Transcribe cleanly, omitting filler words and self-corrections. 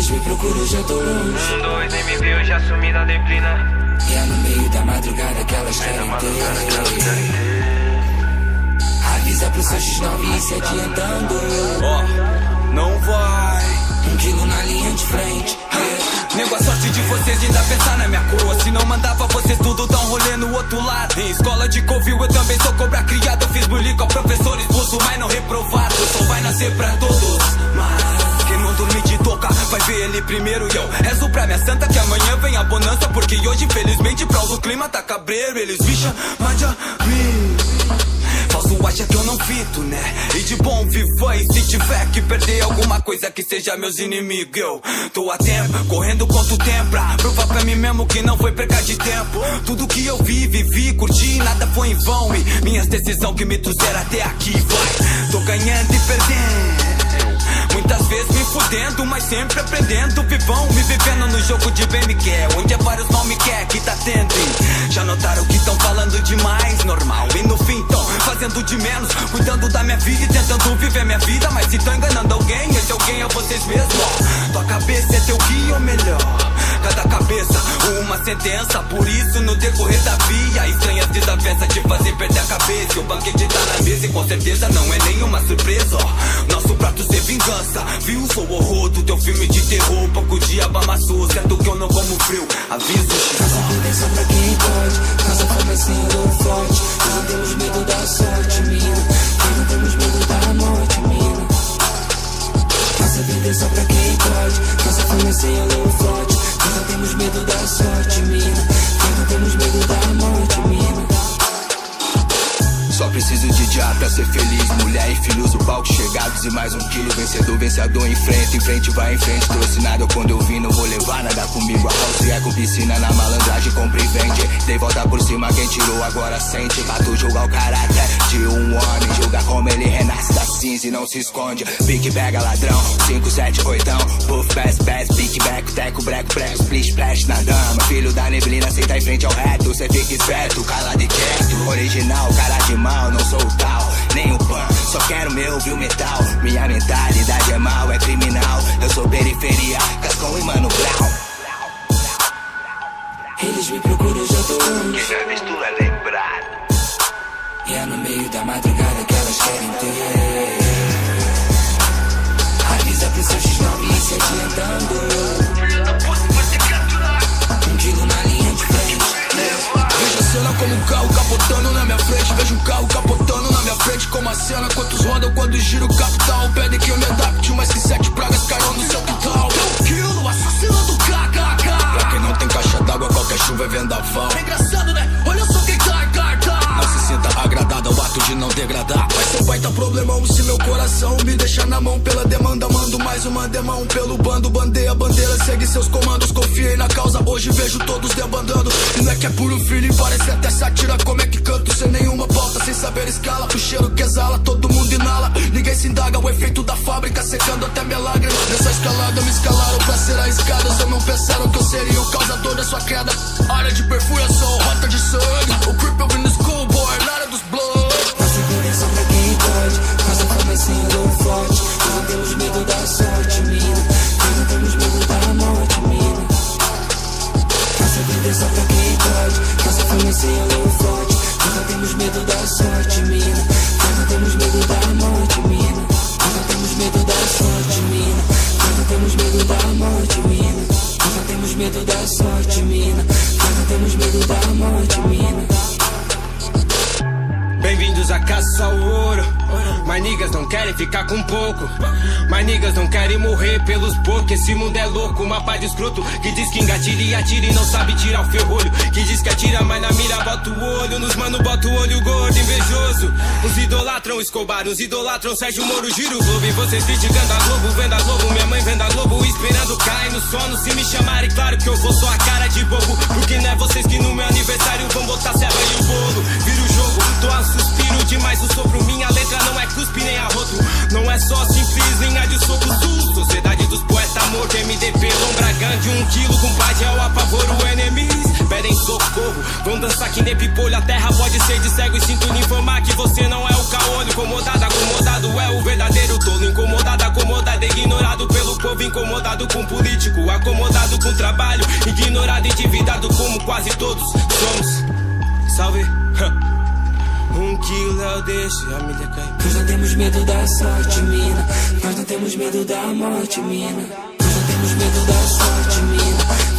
Eles me procuram, eu já tô longe. 1, 2, nem me viu, já sumi na neblina. E é no meio da madrugada que elas querem ter. Avisa pro seu X9 e se adiantando. Não vai. 1 quilo na linha de frente. Nego, a sorte de vocês de ainda pensar na minha coroa. Se não mandava vocês tudo dar um rolê no outro lado. Em escola de Covil eu também sou cobra criado. Eu fiz bullying com professor expulso, mas não reprovado. Só vai nascer pra todos, mas quem não dormir de toca vai ver ele primeiro. E eu rezo pra minha santa que amanhã vem a bonança, porque hoje infelizmente pra o clima tá cabreiro. Eles me chamam de amigo. Falso acha que eu não fito, né? E de bom vivo aí, se tiver que perder alguma coisa que seja meus inimigos. Eu tô a tempo, correndo contra o tempo, pra provar pra mim mesmo que não foi perca de tempo. Tudo que eu vivi, curti, nada foi em vão. E minhas decisões que me trouxeram até aqui, vai. Tô ganhando e perdendo, muitas vezes me fudendo, mas sempre aprendendo. Vivão, me vivendo no jogo de bem me quer, onde é vários mal me quer, que tá tendo. E já notaram que tão falando demais, normal. E no fim tão fazendo de menos, cuidando da minha vida e tentando viver minha vida. Mas se tão enganando alguém, esse alguém é vocês mesmos. Tua cabeça é teu guia ou melhor, cada cabeça uma sentença. Por isso no decorrer da via, estranhas desavenças te fazer perder a cabeça. E o banquete tá na mesa e com certeza não é nenhuma surpresa. Nosso prato ser vingança, viu? Sou o horror do teu filme de terror. Pouco diabo amassou, certo que eu não como frio. Aviso, faça proteção pra quem pode, faça fome assim eu dou forte. Nós não temos medo da sorte, mina. Nós não temos medo da morte, mina. Faça proteção pra quem pode, faça fome assim eu dou forte. Nós não temos medo da sorte, mina. Nós não temos medo da morte, mina. Só preciso de diabo pra ser feliz. Mulher e filhos, o palco chegados e mais 1 quilo. Vencedor, vencedor, em frente, vai em frente. Trouxe nada quando eu vim, não vou levar nada comigo. A house é com piscina na malandragem, compra e vende. Dei volta por cima, quem tirou agora sente. Pra tu julgar o caráter de um homem, julga como ele renasce da cinza e não se esconde. Pique, pega ladrão, 5, 7, 8, puff, pass, pique, beco, teco, breco, splish, splash na dama. Filho da neblina, senta em frente ao reto. Cê fica esperto, calado e quieto. Original, cara de mal, não sou o tal, nem o pan, só quero meu, viu, metal. Minha mentalidade é mal, é criminal. Eu sou periferia, Cascão e Mano Brown. Eles me procuram, eu já tô longe. Que já visto é lembrado. E é no meio da madrugada que elas querem ter. Avisa pro seu X9 e se adiantando. 1 quilo na linha de frente. Vejo a cena como um carro capotando na minha frente. Vejo um carro capotando na minha frente. Como a cena, quantos rodam quando giro o capital. Pedem que eu me adapte, mas que 7 pragas cairão no seu quintal. 1 quilo, assassino do KKK. Pra quem não tem caixa d'água, qualquer chuva é vendaval. É engraçado, né? Olha só quem tá. Não se sinta agradado ao ato de não degradar. Vai ser baita problemão se meu coração me deixar na mão pela demanda. Mando mais uma demão pelo bando. Bandeia a bandeira, segue seus comandos. Confiei na causa, hoje vejo todos debandando. E não é que é puro feeling, parece até satira. Como é que canto sem nenhuma pauta, sem saber escala. O cheiro que exala, todo mundo inala. Ninguém se indaga, o efeito da fábrica secando até minha lágrima. Nessa escalada me escalaram pra ser arriscadas. Eu não pensaram que eu seria o causador da sua queda. Área de perfuração, rota de sangue. O creep eu vim no schoolboy, nada dos blood. Faça proteção pra quem pode, faça fome assim eu dou forte. Nós não temos medo da sorte, mina. Nós não temos medo da morte, mina. Faça proteção pra quem pode, faça fome assim eu dou forte. Nós não temos medo da sorte, mina. Nós não temos medo da morte, mina. Nós não temos medo da sorte, mina. Nós não temos medo da morte, mina. Nós não temos medo da sorte, mina. Nós não temos medo da morte, mina. Bem-vindos à caça ao ouro. Mas niggas não querem ficar com pouco. Mas niggas não querem morrer pelos poucos. Esse mundo é louco, uma pá de escroto que diz que engatilha e atira e não sabe tirar o ferrolho. Que diz que atira, mas na mira bota o olho. Nos mano bota o olho gordo, invejoso. Uns idolatram Escobar, uns idolatram Sérgio Moro, gira o globo. E vocês criticando a Globo, vendo a Globo. Minha mãe vendo a Globo, esperando cair no sono. Se me chamarem, claro que eu vou só a cara de bobo. Porque não é vocês que no meu aniversário vão botar serra e o bolo. Vira o jogo, tô a suspiro demais o sopro. Minha letra não é cuspe nem arroto. Não é só simples, linha de soco sul. Sociedade dos poetas morto, MDP, lombra grande. 1 quilo com padiel, apavoro enemies. Pedem socorro, vão dançar que nem pipolho. A terra pode ser de cego e sinto lhe informar que você não é o caolho. Incomodado, acomodado é o verdadeiro tolo. Incomodado, acomodado, ignorado pelo povo. povo incomodado com político, acomodado com trabalho, ignorado, endividado como quase todos somos. Salve. Quilo eu deixo a milha cair. Nós não temos medo da sorte, mina. Nós não temos medo da morte, mina. Nós não temos medo da sorte, mina.